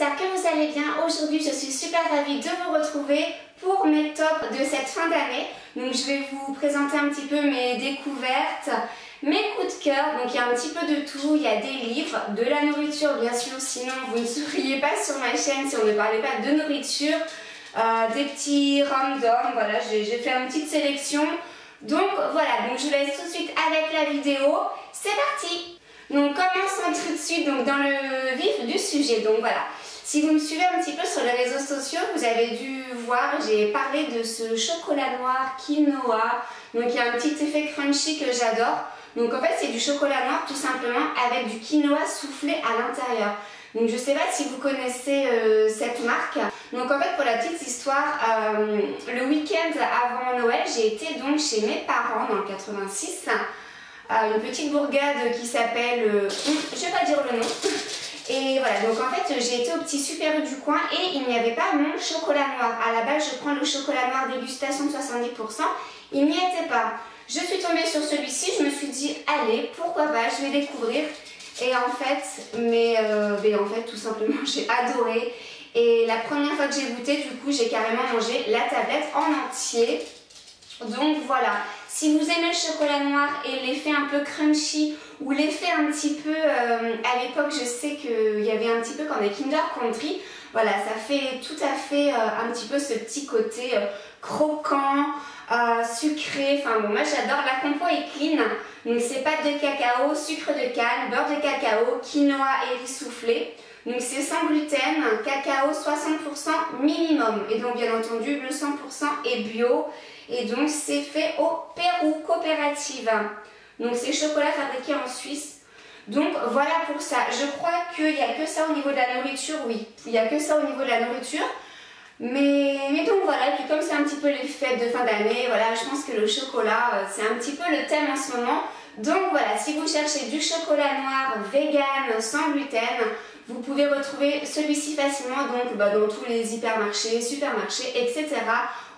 j'espère que vous allez bien. Aujourd'hui je suis super ravie de vous retrouver pour mes tops de cette fin d'année. Donc je vais vous présenter un petit peu mes découvertes, mes coups de cœur. Donc il y a un petit peu de tout, il y a des livres, de la nourriture bien sûr, sinon vous ne seriez pas sur ma chaîne si on ne parlait pas de nourriture. Des petits random, voilà, j'ai fait une petite sélection. Donc voilà, donc je vous laisse tout de suite avec la vidéo. C'est parti! Donc commençons tout de suite donc, dans le vif du sujet. Donc voilà, si vous me suivez un petit peu sur les réseaux sociaux, vous avez dû voir, j'ai parlé de ce chocolat noir quinoa. Donc il y a un petit effet crunchy que j'adore. Donc en fait c'est du chocolat noir tout simplement avec du quinoa soufflé à l'intérieur. Donc je ne sais pas si vous connaissez cette marque. Donc en fait pour la petite histoire, le week-end avant Noël, j'ai été donc chez mes parents dans le 86. Une petite bourgade qui s'appelle, je vais pas dire le nom. Et voilà, donc en fait j'ai été au petit Super U du coin et il n'y avait pas mon chocolat noir. À la base je prends le chocolat noir dégustation de 70%, il n'y était pas. Je suis tombée sur celui-ci, je me suis dit allez, pourquoi pas, je vais découvrir. Et en fait, tout simplement j'ai adoré. Et la première fois que j'ai goûté, du coup j'ai carrément mangé la tablette en entier. Donc voilà, si vous aimez le chocolat noir et l'effet un peu crunchy ou l'effet un petit peu, à l'époque je sais qu'il y avait un petit peu comme des Kinder Country, voilà, ça fait tout à fait un petit peu ce petit côté croquant, sucré, enfin bon moi j'adore, la compo est clean, donc c'est pâte de cacao, sucre de canne, beurre de cacao, quinoa et riz soufflé. Donc c'est sans gluten, cacao 60% minimum et donc bien entendu le 100% est bio et donc c'est fait au Pérou, coopérative. Donc c'est chocolat fabriqué en Suisse. Donc voilà pour ça. Je crois qu'il n'y a que ça au niveau de la nourriture, oui. Il n'y a que ça au niveau de la nourriture. Mais donc voilà, et puis comme c'est un petit peu les fêtes de fin d'année, voilà, je pense que le chocolat c'est un petit peu le thème en ce moment. Donc voilà, si vous cherchez du chocolat noir vegan sans gluten, vous pouvez retrouver celui-ci facilement donc, dans tous les hypermarchés, supermarchés, etc.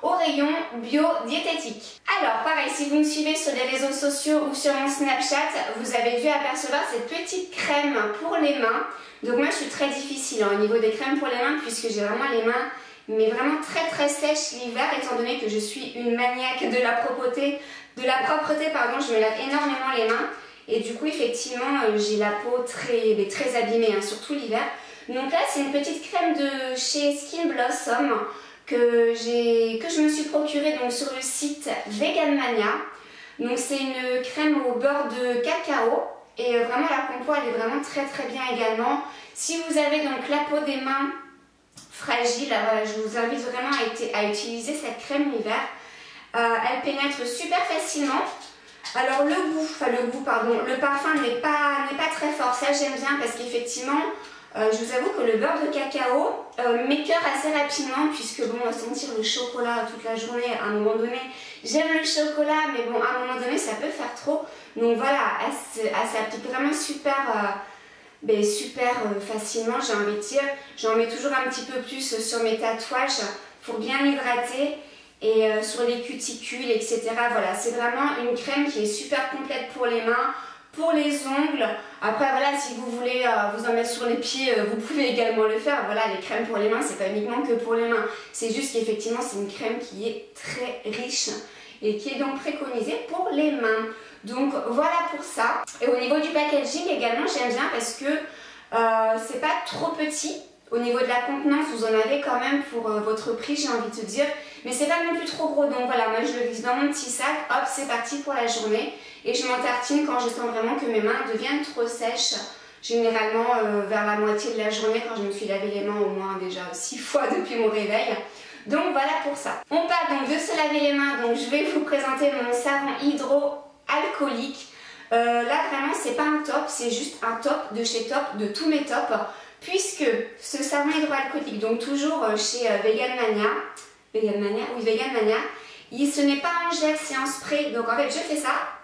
au rayon bio-diététique. Alors pareil, si vous me suivez sur les réseaux sociaux ou sur mon Snapchat, vous avez dû apercevoir cette petite crème pour les mains. Donc moi je suis très difficile au niveau des crèmes pour les mains puisque j'ai vraiment les mains mais vraiment très sèches l'hiver étant donné que je suis une maniaque de la propreté, pardon, je me lave énormément les mains. Et du coup effectivement j'ai la peau très abîmée, hein, surtout l'hiver. Donc là c'est une petite crème de chez Skin Blossom que je me suis procurée donc, sur le site Vegan Mania. Donc c'est une crème au beurre de cacao et vraiment la compo elle est vraiment très bien également. Si vous avez donc la peau des mains fragile, voilà, je vous invite vraiment à utiliser cette crème l'hiver. Elle pénètre super facilement. Alors le parfum n'est pas très fort, ça j'aime bien parce qu'effectivement je vous avoue que le beurre de cacao m'écœure assez rapidement puisque bon, sentir le chocolat toute la journée à un moment donné, j'aime le chocolat mais bon à un moment donné ça peut faire trop. Donc voilà, elle s'applique vraiment super facilement, j'ai envie de dire. J'en mets toujours un petit peu plus sur mes tatouages pour bien hydrater. Et sur les cuticules, etc. Voilà, c'est vraiment une crème qui est super complète pour les mains, pour les ongles. Après, voilà, si vous voulez vous en mettre sur les pieds, vous pouvez également le faire. Voilà, les crèmes pour les mains, c'est pas uniquement que pour les mains. C'est juste qu'effectivement, c'est une crème qui est très riche et qui est donc préconisée pour les mains. Donc voilà pour ça. Et au niveau du packaging également, j'aime bien parce que c'est pas trop petit. Au niveau de la contenance, vous en avez quand même pour votre prix, j'ai envie de dire. Mais c'est pas non plus trop gros, donc voilà, moi je le glisse dans mon petit sac, hop, c'est parti pour la journée. Et je m'en tartine quand je sens vraiment que mes mains deviennent trop sèches. Généralement vers la moitié de la journée, quand je me suis lavé les mains au moins déjà 6 fois depuis mon réveil. Donc voilà pour ça. On parle donc de se laver les mains, donc je vais vous présenter mon savon hydroalcoolique. Là vraiment c'est pas un top, c'est juste un top de chez Top, de tous mes tops. Puisque ce savon hydroalcoolique, donc toujours chez Vegan Mania, ce n'est pas en gel, c'est en spray. Donc en fait je fais ça.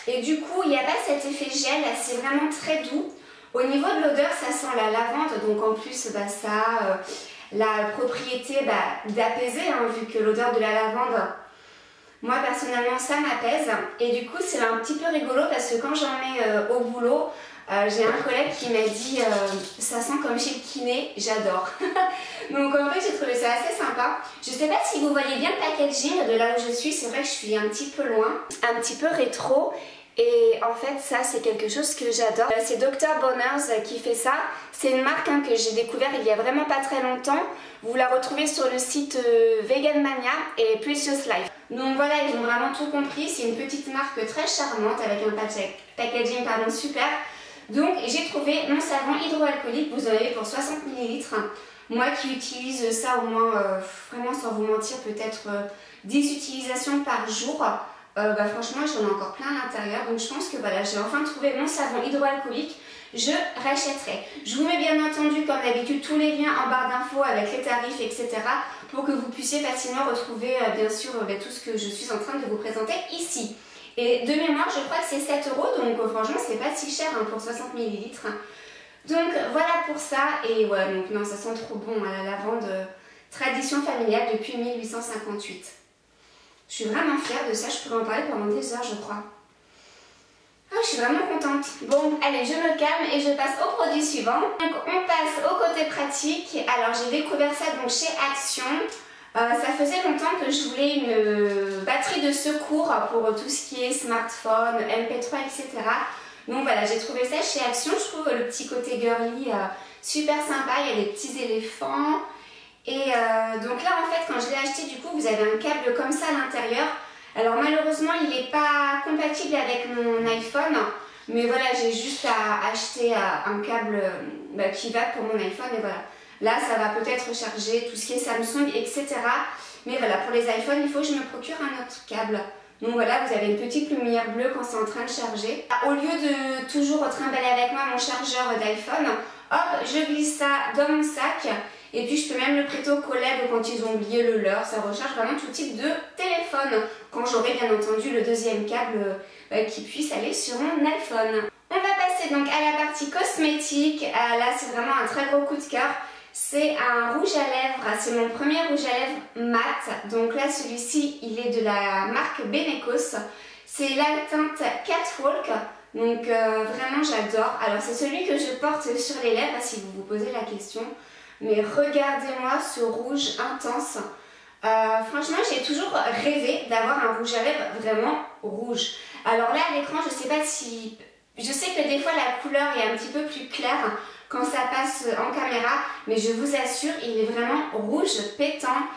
Et du coup il n'y a pas cet effet gel, c'est vraiment très doux. Au niveau de l'odeur ça sent la lavande, donc en plus ça a la propriété d'apaiser, hein, vu que l'odeur de la lavande, moi personnellement ça m'apaise. Et du coup c'est un petit peu rigolo parce que quand j'en mets au boulot, J'ai un collègue qui m'a dit ça sent comme chez le kiné, j'adore. Donc en fait j'ai trouvé ça assez sympa. Je sais pas si vous voyez bien le packaging de là où je suis, c'est vrai que je suis un petit peu loin, un petit peu rétro. Et en fait ça c'est quelque chose que j'adore. C'est Dr Bonners qui fait ça. C'est une marque que j'ai découvert il y a vraiment pas très longtemps. Vous la retrouvez sur le site Vegan Mania et Precious Life. Donc voilà, ils ont vraiment tout compris. C'est une petite marque très charmante avec un packaging super. Donc j'ai trouvé mon savon hydroalcoolique. Vous en avez pour 60 ml. Moi qui utilise ça au moins, vraiment sans vous mentir, peut-être 10 utilisations par jour. Franchement j'en ai encore plein à l'intérieur, donc je pense que voilà, j'ai enfin trouvé mon savon hydroalcoolique, je rachèterai. Je vous mets bien entendu comme d'habitude tous les liens en barre d'infos avec les tarifs etc. pour que vous puissiez facilement retrouver bien sûr tout ce que je suis en train de vous présenter ici. Et de mémoire je crois que c'est 7 €, donc franchement c'est pas si cher pour 60 ml. Donc voilà pour ça, et ouais donc non ça sent trop bon à la lavande, tradition familiale depuis 1858. Je suis vraiment fière de ça, je pourrais en parler pendant des heures je crois. Ah, je suis vraiment contente. Bon, allez, je me calme et je passe au produit suivant. Donc on passe au côté pratique. Alors j'ai découvert ça donc chez Action. Ça faisait longtemps que je voulais une batterie de secours pour tout ce qui est smartphone, MP3, etc. Donc voilà, j'ai trouvé ça chez Action. Je trouve le petit côté girly super sympa. Il y a des petits éléphants. Et donc là en fait quand je l'ai acheté du coup vous avez un câble comme ça à l'intérieur. Alors malheureusement il n'est pas compatible avec mon iPhone, mais voilà j'ai juste à acheter un câble qui va pour mon iPhone et voilà. Là ça va peut-être recharger tout ce qui est Samsung etc. Mais voilà pour les iPhones il faut que je me procure un autre câble. Donc voilà vous avez une petite lumière bleue quand c'est en train de charger. Au lieu de toujours trimballer avec moi mon chargeur d'iPhone, hop je glisse ça dans mon sac. Et puis je peux même le prêter aux collègues quand ils ont oublié le leur. Ça recharge vraiment tout type de téléphone. Quand j'aurai bien entendu le deuxième câble qui puisse aller sur mon iPhone. On va passer donc à la partie cosmétique. Là c'est vraiment un très gros coup de cœur. C'est un rouge à lèvres. C'est mon premier rouge à lèvres mat. Donc là celui-ci il est de la marque Benecos. C'est la teinte Catwalk. Donc vraiment j'adore. Alors c'est celui que je porte sur les lèvres si vous vous posez la question. Mais regardez-moi ce rouge intense. Franchement, j'ai toujours rêvé d'avoir un rouge à lèvres vraiment rouge. Alors là, à l'écran, je sais pas si... Je sais que des fois, la couleur est un petit peu plus claire quand ça passe en caméra. Mais je vous assure, il est vraiment rouge pétant.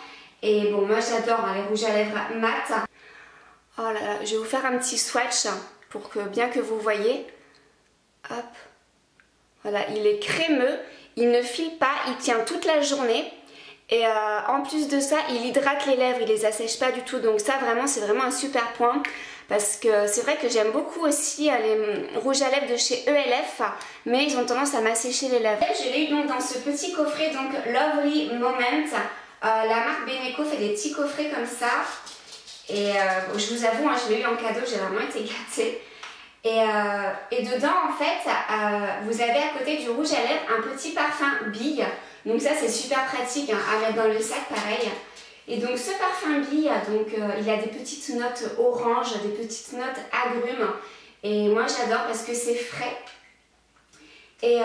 Et bon, moi, j'adore les rouges à lèvres mat. Oh là là, je vais vous faire un petit swatch pour que bien que vous voyez. Hop. Voilà, il est crémeux. Il ne file pas, il tient toute la journée et en plus de ça il hydrate les lèvres, il les assèche pas du tout, donc ça vraiment c'est vraiment un super point parce que c'est vrai que j'aime beaucoup aussi les rouges à lèvres de chez ELF mais ils ont tendance à m'assécher les lèvres. Je l'ai eu donc dans ce petit coffret donc Lovely Moment, la marque Beneco fait des petits coffrets comme ça et je vous avoue je l'ai eu en cadeau, j'ai vraiment été gâtée. Et dedans en fait vous avez à côté du rouge à lèvres un petit parfum bille, donc ça c'est super pratique à mettre dans le sac pareil. Et donc ce parfum bille donc il a des petites notes orange, des petites notes agrumes et moi j'adore parce que c'est frais et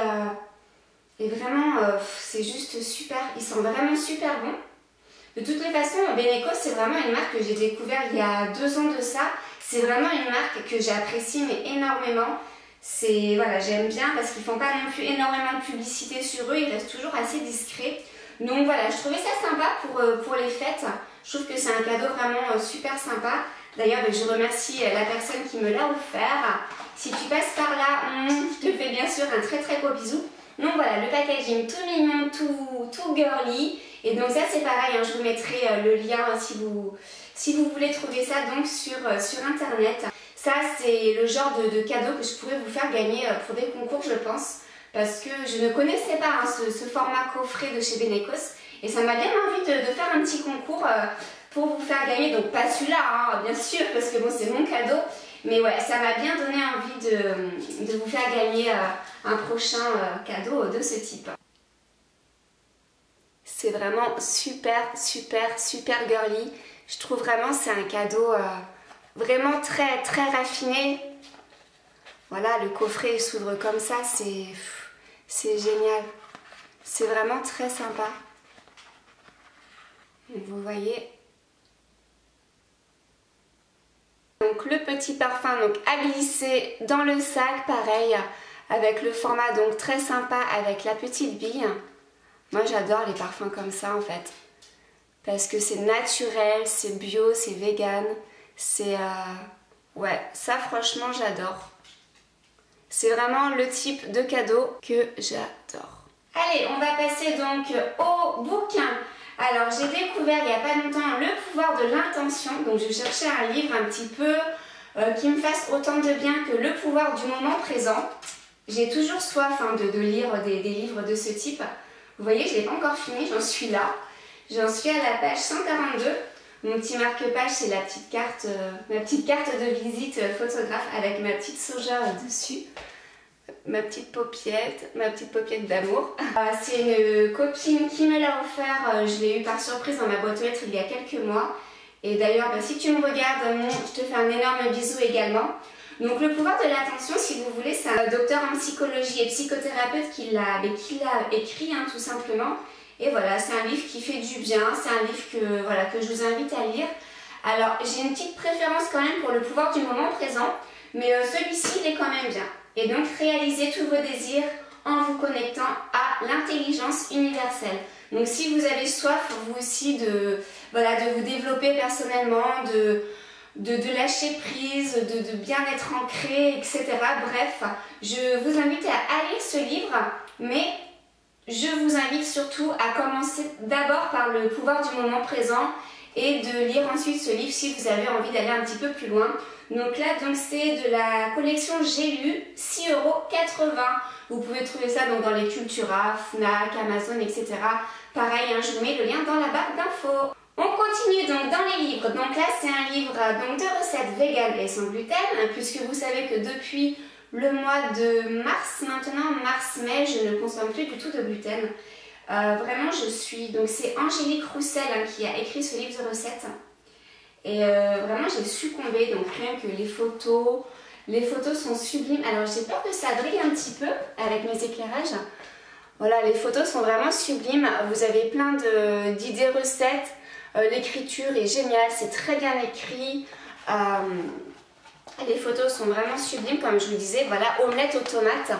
vraiment c'est juste super, il sent vraiment super bon. De toutes les façons Benecos c'est vraiment une marque que j'ai découvert il y a 2 ans de ça. C'est vraiment une marque que j'apprécie mais énormément. C'est voilà, j'aime bien parce qu'ils font pas non plus énormément de publicité sur eux, ils restent toujours assez discrets. Donc voilà, je trouvais ça sympa pour les fêtes. Je trouve que c'est un cadeau vraiment super sympa. D'ailleurs, je remercie la personne qui me l'a offert. Si tu passes par là, je te fais bien sûr un très très gros bisou. Donc voilà, le packaging tout mignon, tout girly. Et donc ça c'est pareil, je vous mettrai le lien si vous voulez trouver ça donc sur internet. Ça c'est le genre de cadeau que je pourrais vous faire gagner pour des concours je pense. Parce que je ne connaissais pas ce format coffret de chez Benecos. Et ça m'a bien envie de faire un petit concours pour vous faire gagner. Donc pas celui-là bien sûr parce que bon c'est mon cadeau. Mais ouais, ça m'a bien donné envie de vous faire gagner un prochain cadeau de ce type. C'est vraiment super girly. Je trouve vraiment c'est un cadeau vraiment très raffiné. Voilà, le coffret s'ouvre comme ça, c'est génial. C'est vraiment très sympa. Vous voyez. Donc le petit parfum donc, à glisser dans le sac, pareil, avec le format donc très sympa avec la petite bille. Moi j'adore les parfums comme ça en fait. Parce que c'est naturel, c'est bio, c'est vegan. C'est... ouais, ça franchement j'adore. C'est vraiment le type de cadeau que j'adore. Allez, on va passer donc au bouquin. Alors j'ai découvert il n'y a pas longtemps Le pouvoir de l'intention. Donc je cherchais un livre un petit peu qui me fasse autant de bien que Le pouvoir du moment présent. J'ai toujours soif de lire des livres de ce type. Vous voyez, je ne l'ai pas encore fini, j'en suis là. J'en suis à la page 142. Mon petit marque-page, c'est la petite carte, ma petite carte de visite photographe avec ma petite soja dessus. Ma petite paupiette d'amour. C'est une copine qui me l'a offert, je l'ai eu par surprise dans ma boîte aux lettres il y a quelques mois. Et d'ailleurs, si tu me regardes, je te fais un énorme bisou également. Donc le pouvoir de l'attention, si vous voulez, c'est un docteur en psychologie et psychothérapeute qui l'a écrit tout simplement. Et voilà, c'est un livre qui fait du bien, c'est un livre que je vous invite à lire. Alors j'ai une petite préférence quand même pour le pouvoir du moment présent, mais celui-ci il est quand même bien. Et donc réalisez tous vos désirs en vous connectant à l'intelligence universelle. Donc si vous avez soif vous aussi de vous développer personnellement, de lâcher prise, de bien être ancré, etc. Bref, je vous invite à lire ce livre, mais je vous invite surtout à commencer d'abord par le pouvoir du moment présent et de lire ensuite ce livre si vous avez envie d'aller un petit peu plus loin. Donc là, c'est de la collection J'ai lu, 6,80 €. Vous pouvez trouver ça dans les Cultura, Fnac, Amazon, etc. Pareil, je vous mets le lien dans la barre d'infos. On continue donc dans les livres. Donc là, c'est un livre de recettes véganes et sans gluten, puisque vous savez que depuis le mois de mars, maintenant, mars-mai, je ne consomme plus du tout de gluten. Vraiment, donc c'est Angélique Roussel qui a écrit ce livre de recettes. Et vraiment, j'ai succombé, donc rien que les photos sont sublimes. Alors, j'ai peur que ça brille un petit peu avec mes éclairages. Voilà, les photos sont vraiment sublimes. Vous avez plein d'idées recettes. L'écriture est géniale, c'est très bien écrit. Les photos sont vraiment sublimes, comme je vous disais. Voilà, omelette aux tomates.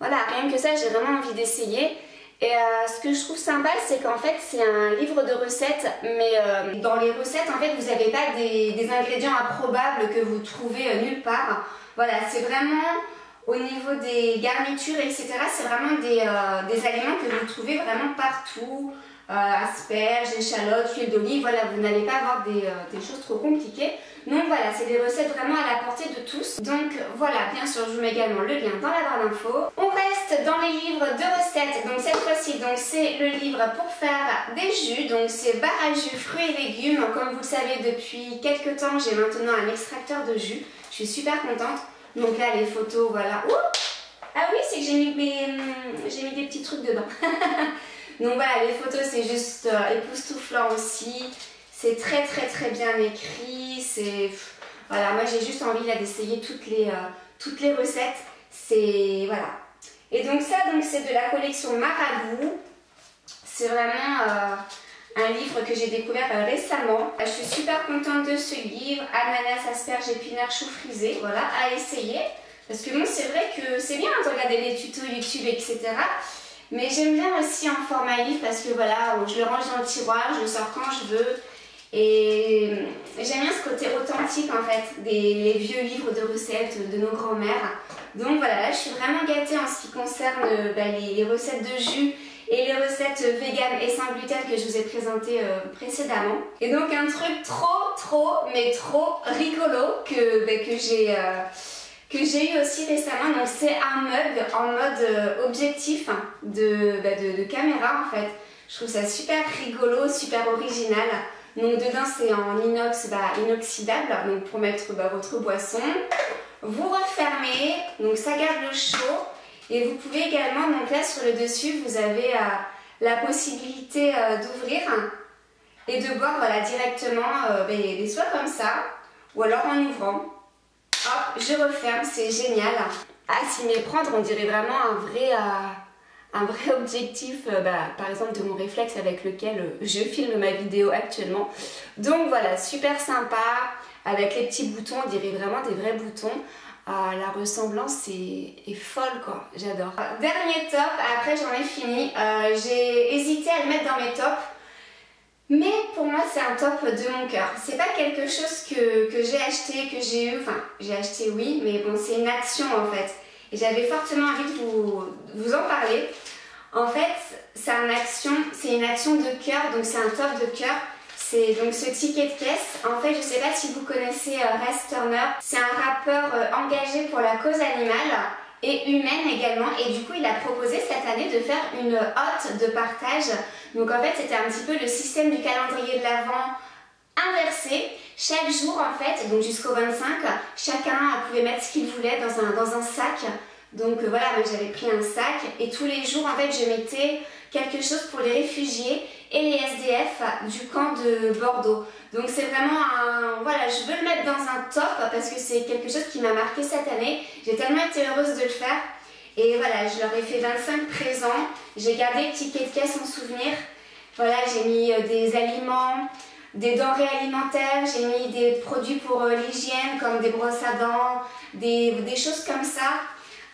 Voilà, rien que ça, j'ai vraiment envie d'essayer. Et ce que je trouve sympa, c'est qu'en fait, c'est un livre de recettes, mais dans les recettes, en fait, vous n'avez pas des ingrédients improbables que vous trouvez nulle part. Voilà, c'est vraiment au niveau des garnitures, etc., c'est vraiment des aliments que vous trouvez vraiment partout. Asperges, échalotes, huile d'olive, voilà, vous n'allez pas avoir des choses trop compliquées. Donc voilà, c'est des recettes vraiment à la portée de tous. Donc voilà, bien sûr, je vous mets également le lien dans la barre d'infos. On reste dans les livres de recettes. Donc cette fois-ci, c'est le livre pour faire des jus. Donc c'est bar à jus, fruits et légumes. Comme vous le savez, depuis quelques temps, j'ai maintenant un extracteur de jus. Je suis super contente. Donc là, les photos, voilà. Ouh, ah oui, c'est que j'ai mis des petits trucs dedans. Donc voilà, les photos c'est juste époustouflant aussi, c'est très bien écrit, voilà, moi j'ai juste envie d'essayer toutes les recettes, voilà. Et donc ça, c'est de la collection Marabout, c'est vraiment un livre que j'ai découvert récemment. Je suis super contente de ce livre, ananas, asperges, épinards, choux frisés, voilà, à essayer. Parce que bon, c'est vrai que c'est bien de regarder les tutos YouTube, etc. Mais j'aime bien aussi en format livre parce que voilà, je le range dans le tiroir, je le sors quand je veux. Et j'aime bien ce côté authentique en fait, les vieux livres de recettes de nos grands-mères. Donc voilà, là je suis vraiment gâtée en ce qui concerne les recettes de jus et les recettes véganes et sans gluten que je vous ai présentées précédemment. Et donc un truc trop rigolo que j'ai eu aussi récemment, donc c'est un mug en mode objectif de caméra en fait. Je trouve ça super rigolo, super original. Donc dedans c'est en inox inoxydable, donc pour mettre votre boisson. Vous refermez, donc ça garde le chaud. Et vous pouvez également, donc là sur le dessus, vous avez la possibilité d'ouvrir et de boire directement, soit comme ça, ou alors en ouvrant. hop, je referme, c'est génial. À s'y méprendre, on dirait vraiment un vrai objectif, par exemple de mon réflexe avec lequel je filme ma vidéo actuellement. Donc voilà, super sympa, avec les petits boutons, on dirait vraiment des vrais boutons. La ressemblance est folle quoi, j'adore. Dernier top, après j'en ai fini, j'ai hésité à le mettre dans mes tops. Mais pour moi c'est un top de mon cœur. C'est pas quelque chose que j'ai acheté, que j'ai eu, enfin j'ai acheté oui, mais bon c'est une action en fait. Et j'avais fortement envie de vous en parler. En fait c'est une action de cœur, donc c'est un top de cœur. C'est donc ce ticket de caisse. En fait je sais pas si vous connaissez Rest Turner. C'est un rappeur engagé pour la cause animale et humaine également, et du coup il a proposé cette année de faire une hotte de partage. Donc en fait c'était un petit peu le système du calendrier de l'Avent inversé. Chaque jour en fait, donc jusqu'au 25, chacun pouvait mettre ce qu'il voulait dans un sac. Donc voilà, moi j'avais pris un sac et tous les jours en fait je mettais quelque chose pour les réfugiés et les SDF du camp de Bordeaux. Donc c'est vraiment un... Voilà, je veux le mettre dans un top parce que c'est quelque chose qui m'a marqué cette année. J'ai tellement été heureuse de le faire. Et voilà, je leur ai fait 25 présents. J'ai gardé le ticket de caisse en souvenir. Voilà, j'ai mis des aliments, des denrées alimentaires, j'ai mis des produits pour l'hygiène comme des brosses à dents, des choses comme ça.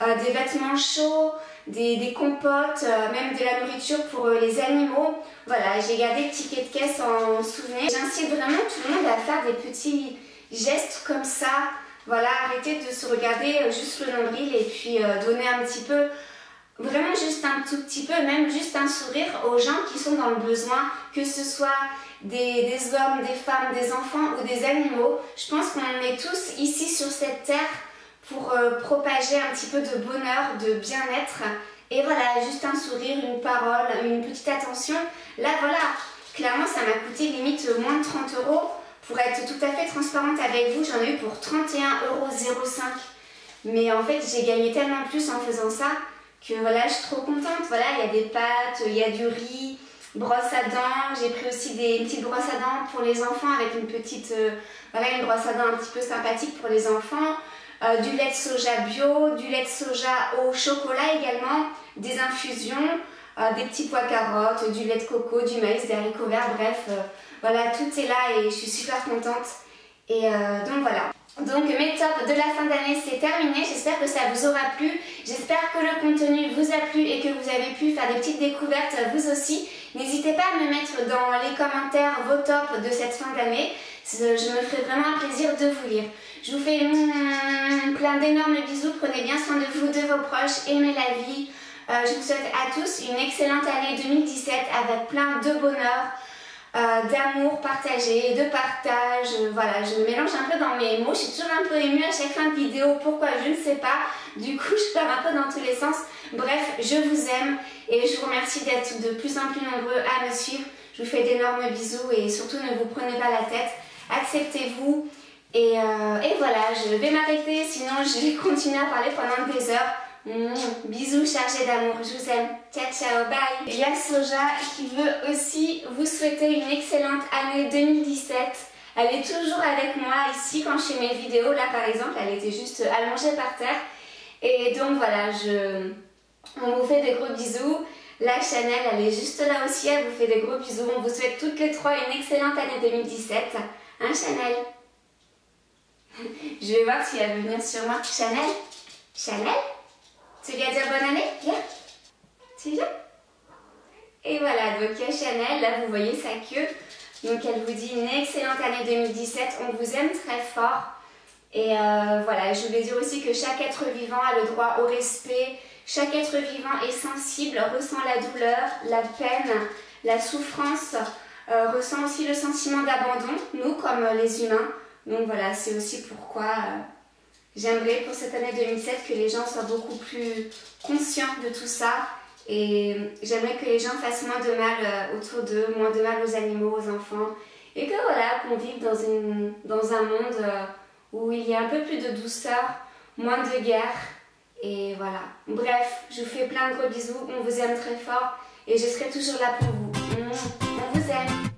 Des vêtements chauds, des compotes, même de la nourriture pour les animaux. Voilà, j'ai gardé le ticket de caisse en souvenir. J'incite vraiment tout le monde à faire des petits gestes comme ça. Voilà, arrêtez de se regarder juste le nombril et puis donner un petit peu, vraiment juste un tout petit peu, même juste un sourire aux gens qui sont dans le besoin, que ce soit des hommes, des femmes, des enfants ou des animaux. Je pense qu'on est tous ici sur cette terre pour propager un petit peu de bonheur, de bien-être. Et voilà, juste un sourire, une parole, une petite attention. Là voilà, clairement ça m'a coûté limite moins de 30 €. Pour être tout à fait transparente avec vous, j'en ai eu pour 31,05 €. Mais en fait j'ai gagné tellement plus en faisant ça que voilà, je suis trop contente. Voilà, il y a des pâtes, il y a du riz, brosse à dents. J'ai pris aussi une petite brosse à dents pour les enfants avec une petite, voilà, une brosse à dents un petit peu sympathique pour les enfants. Du lait de soja bio, du lait de soja au chocolat également, des infusions, des petits pois carottes, du lait de coco, du maïs, des haricots verts, bref, voilà, tout est là et je suis super contente. Et donc voilà. Donc mes tops de la fin d'année c'est terminé, j'espère que ça vous aura plu, j'espère que le contenu vous a plu et que vous avez pu faire des petites découvertes vous aussi. N'hésitez pas à me mettre dans les commentaires vos tops de cette fin d'année, je me ferai vraiment un plaisir de vous lire. Je vous fais plein d'énormes bisous, prenez bien soin de vous, de vos proches, aimez la vie. Je vous souhaite à tous une excellente année 2017 avec plein de bonheur, d'amour partagé, de partage. Voilà, je me mélange un peu dans mes mots, je suis toujours un peu émue à chaque fin de vidéo, pourquoi je ne sais pas. Du coup je pars un peu dans tous les sens. Bref, je vous aime et je vous remercie d'être de plus en plus nombreux à me suivre. Je vous fais d'énormes bisous et surtout ne vous prenez pas la tête, acceptez-vous. Et voilà, je vais m'arrêter, sinon je vais continuer à parler pendant des heures. Bisous chargés d'amour, je vous aime. Ciao ciao, bye. Il y a Soja qui veut aussi vous souhaiter une excellente année 2017. Elle est toujours avec moi ici quand je fais mes vidéos. Là par exemple, elle était juste allongée par terre. Et donc voilà, on vous fait des gros bisous. Là Chanel, elle est juste là aussi, elle vous fait des gros bisous. On vous souhaite toutes les trois une excellente année 2017. Hein Chanel? Je vais voir si elle veut venir sur moi. Chanel? Chanel? Tu lui as dit bonne année? Viens. Tu viens? Et voilà, donc il y a Chanel, là vous voyez sa queue. Donc elle vous dit une excellente année 2017. On vous aime très fort. Et voilà, je voulais dire aussi que chaque être vivant a le droit au respect. Chaque être vivant est sensible, ressent la douleur, la peine, la souffrance, ressent aussi le sentiment d'abandon, nous comme les humains. Donc voilà, c'est aussi pourquoi j'aimerais pour cette année 2007 que les gens soient beaucoup plus conscients de tout ça. Et j'aimerais que les gens fassent moins de mal autour d'eux, moins de mal aux animaux, aux enfants. Et que voilà, qu'on vive dans un monde où il y a un peu plus de douceur, moins de guerre. Et voilà. Bref, je vous fais plein de gros bisous, on vous aime très fort et je serai toujours là pour vous. On vous aime.